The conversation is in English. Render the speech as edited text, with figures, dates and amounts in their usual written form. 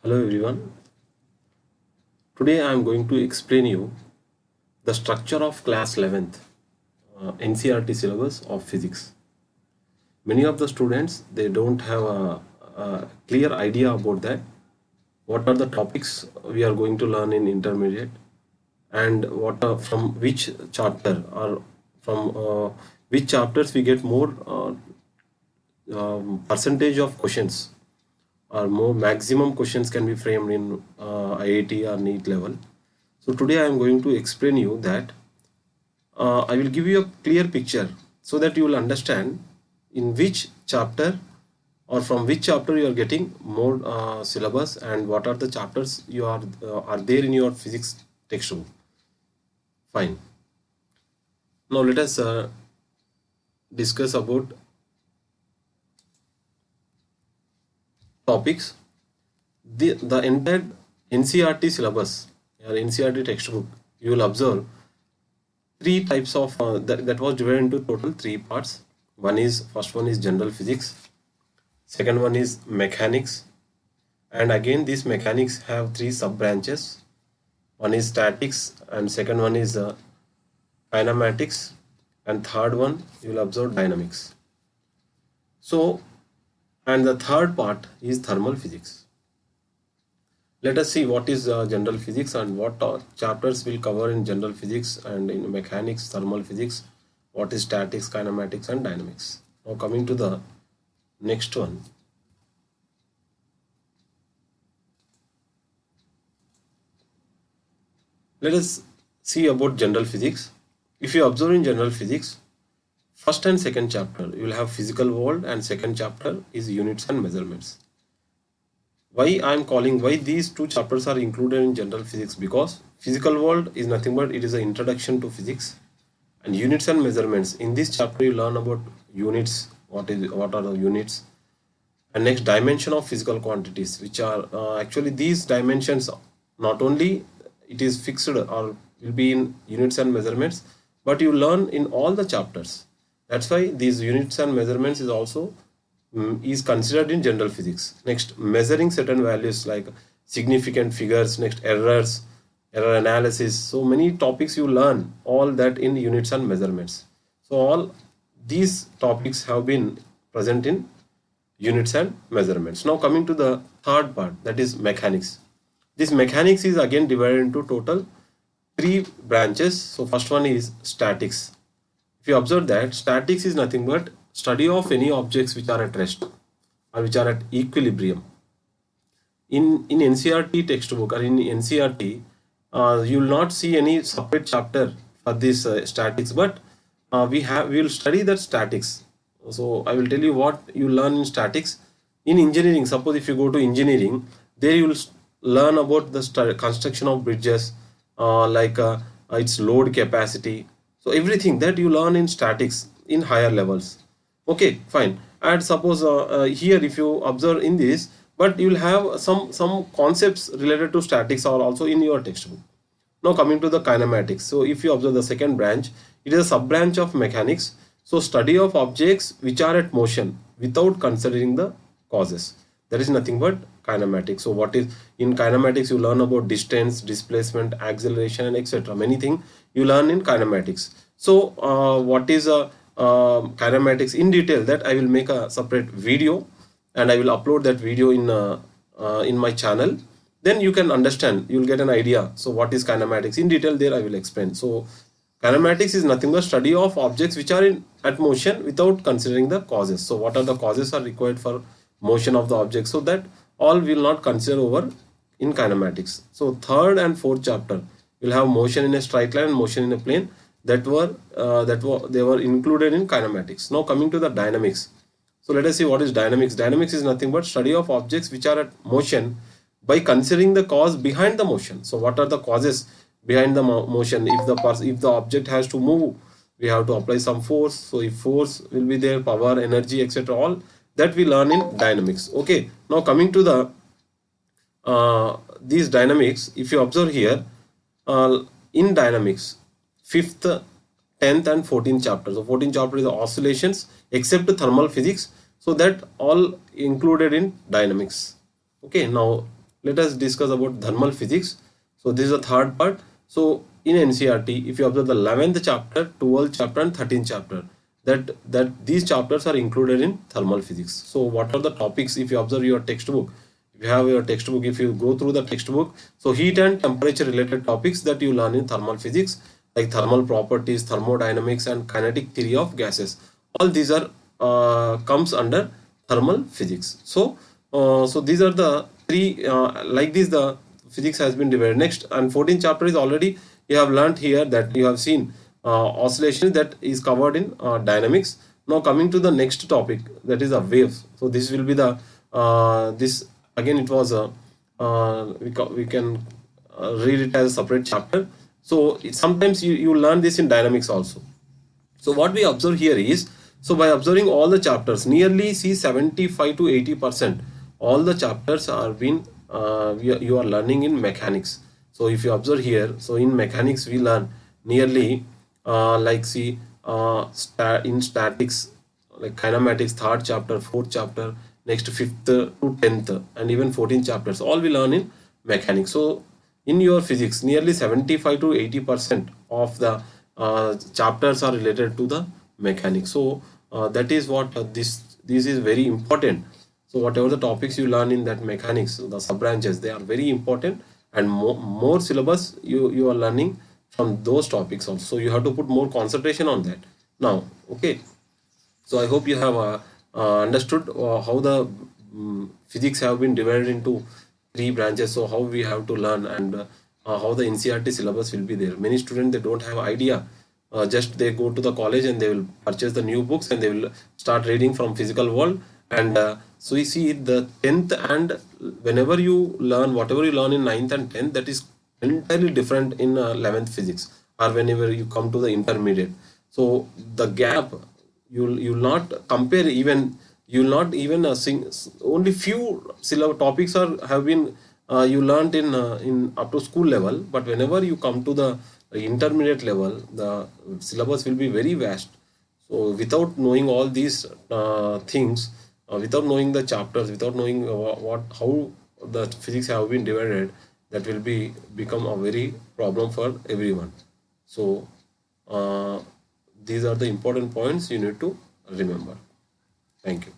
Hello everyone. Today I am going to explain you the structure of class 11th NCERT syllabus of physics. Many of the students they don't have a clear idea about that. What are the topics we are going to learn in intermediate, and what are from which chapter or from which chapters we get more percentage of questions or more maximum questions can be framed in IIT or NEET level. So today I am going to explain you that I will give you a clear picture so that you will understand in which chapter or from which chapter you are getting more syllabus and what are the chapters you are there in your physics textbook. Fine. Now let us discuss about topics. The entire NCERT syllabus or NCERT textbook, you will observe three types of that was divided into total three parts. First one is general physics, second one is mechanics, and again these mechanics have three sub branches. One is statics, and second one is kinematics, and third one you will observe dynamics. So, and the third part is thermal physics. Let us see what is general physics and what chapters will cover in general physics and in mechanics, thermal physics, what is statics, kinematics and dynamics. Now coming to the next one. Let us see about general physics. If you observe in general physics, first and second chapter, you will have physical world, and second chapter is units and measurements. Why these two chapters are included in general physics? Because physical world is nothing but it is an introduction to physics, and units and measurements, in this chapter you learn about units, what are the units, and next dimension of physical quantities, which are actually these dimensions not only it is fixed or will be in units and measurements, but you learn in all the chapters. That's why these units and measurements is also is considered in general physics. Next, measuring certain values like significant figures, next error analysis. So many topics you learn all that in units and measurements. So all these topics have been present in units and measurements. Now coming to the third part, that is mechanics. This mechanics is again divided into total three branches. So first one is statics. If you observe that statics is nothing but study of any objects which are at rest or which are at equilibrium. In NCERT textbook or in NCERT, you will not see any separate chapter for this statics, but we will study that statics. So I will tell you what you learn in statics. In engineering, suppose if you go to engineering, there you will learn about the construction of bridges, like its load capacity. So everything that you learn in statics in higher levels. Okay, fine. And suppose here if you observe in this, but you will have some concepts related to statics are also in your textbook. Now coming to the kinematics. So if you observe the second branch, it is a sub branch of mechanics. So study of objects which are at motion without considering the causes. That is nothing but kinematics. So what is in kinematics, you learn about distance, displacement, acceleration and etc. Many things you learn in kinematics. So what is a kinematics in detail, that I will make a separate video and I will upload that video in my channel. Then you can understand, you will get an idea. So what is kinematics in detail, there I will explain. So kinematics is nothing but study of objects which are at motion without considering the causes. So what are the causes are required for motion of the object, so that all will not consider over in kinematics. So third and fourth chapter will have motion in a straight line and motion in a plane, they were included in kinematics. Now coming to the dynamics. So let us see what is dynamics. Dynamics is nothing but study of objects which are at motion by considering the cause behind the motion. So what are the causes behind the motion? If the object has to move, we have to apply some force. So if force will be there, power, energy, etc., all that we learn in dynamics. Okay, now coming to the these dynamics, if you observe here, in dynamics, 5th, 10th and 14th chapter. So 14th chapter is the oscillations except thermal physics. So that all included in dynamics. Okay, now let us discuss about thermal physics. So this is the third part. So in NCERT, if you observe the 11th chapter, 12th chapter and 13th chapter, that these chapters are included in thermal physics. So what are the topics? If you observe your textbook, if you have your textbook, if you go through the textbook, so heat and temperature related topics that you learn in thermal physics, like thermal properties, thermodynamics and kinetic theory of gases, all these are comes under thermal physics. So these are the three, like this the physics has been divided. Next, and 14th chapter is already you have learned here, that you have seen oscillations, that is covered in dynamics. Now coming to the next topic, that is a waves. So this will be the this again, it was a we can read it as a separate chapter. So sometimes you learn this in dynamics also. So what we observe here is, so by observing all the chapters, nearly see 75 to 80% all the chapters are being you are learning in mechanics. So if you observe here, so in mechanics we learn nearly like see in statics, like kinematics, third chapter, fourth chapter, next fifth to 10th and even 14th chapters, all we learn in mechanics. So in your physics, nearly 75 to 80% of the chapters are related to the mechanics. So that is what this is very important. So whatever the topics you learn in that mechanics, the sub branches, they are very important, and more syllabus you are learning from those topics also. So you have to put more concentration on that now. Okay, so I hope you have understood how the physics have been divided into three branches. So how we have to learn, and how the NCERT syllabus will be there. Many students, they don't have idea. Just they go to the college and they will purchase the new books and they will start reading from physical world. And so you see the 10th, and whenever you learn whatever you learn in 9th and 10th, that is entirely different in 11th physics, or whenever you come to the intermediate. So the gap, you'll not compare, even you'll not even sing, only few syllable topics are have been you learned in up to school level, but whenever you come to the intermediate level, the syllabus will be very vast. So without knowing all these things, without knowing the chapters, without knowing what how the physics have been divided, that will be become a very problem for everyone. So these are the important points you need to remember. Thank you.